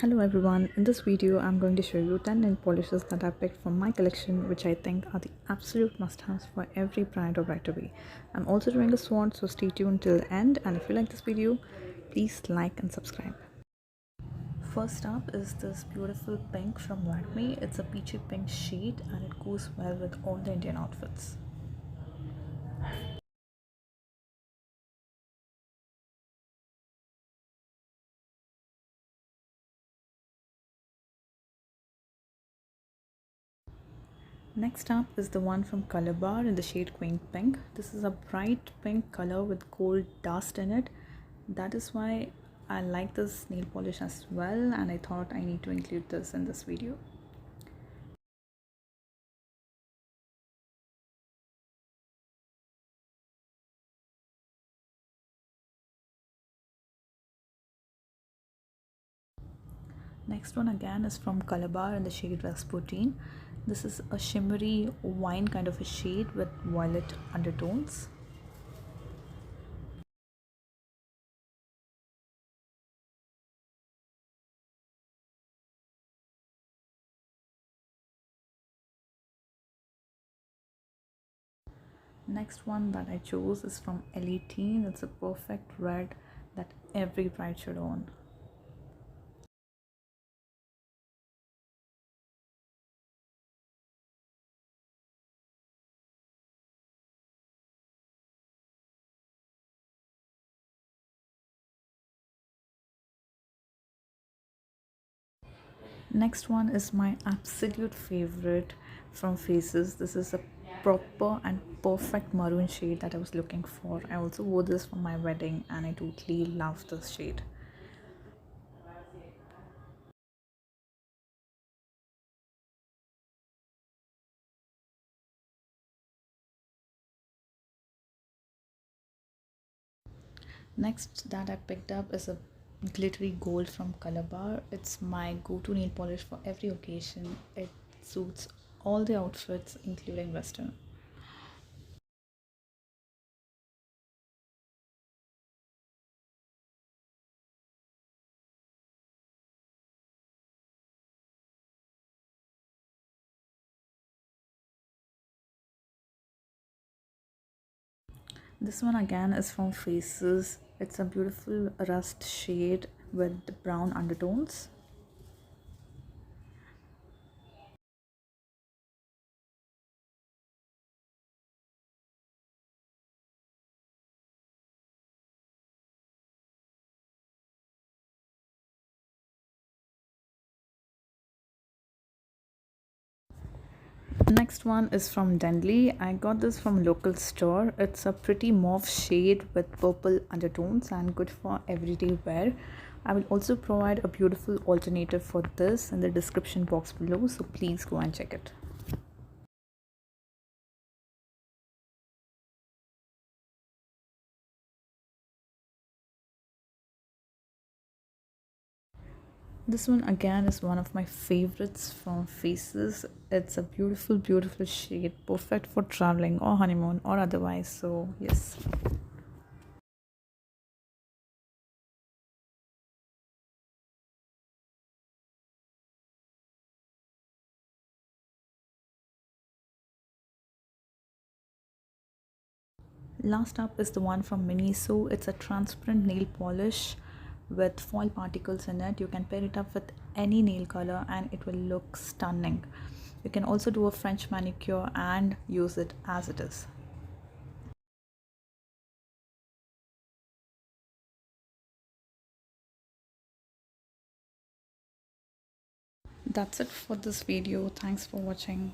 Hello everyone, in this video I'm going to show you 10 nail polishes that I picked from my collection which I think are the absolute must-haves for every bride or bride to be. I'm also doing a swatch, so stay tuned till the end, and if you like this video, please like and subscribe. First up is this beautiful pink from Lakme. It's a peachy pink shade and it goes well with all the Indian outfits. Next up is the one from Colorbar in the shade Quaint Pink. This is a bright pink color with gold dust in it. That is why I like this nail polish as well, and I thought I need to include this in this video. Next one again is from Colorbar in the shade Rasputin. This is a shimmery wine kind of a shade with violet undertones. Next one that I chose is from L18. It's a perfect red that every bride should own. Next one is my absolute favorite from Faces. This is a proper and perfect maroon shade that I was looking for. I also wore this for my wedding and I totally love this shade. Next that I picked up is a glittery gold from Colorbar. It's my go-to nail polish for every occasion. It suits all the outfits including western. This one again is from Faces. It's a beautiful rust shade with brown undertones. Next one is from Denley. I got this from local store. It's a pretty mauve shade with purple undertones and good for everyday wear. I will also provide a beautiful alternative for this in the description box below, so please go and check it. This one again is one of my favorites from Faces. It's a beautiful shade, perfect for traveling or honeymoon or otherwise, so yes. Last up is the one from Miniso. It's a transparent nail polish with foil particles in it. You can pair it up with any nail color and it will look stunning. You can also do a French manicure and use it as it is. That's it for this video. Thanks for watching.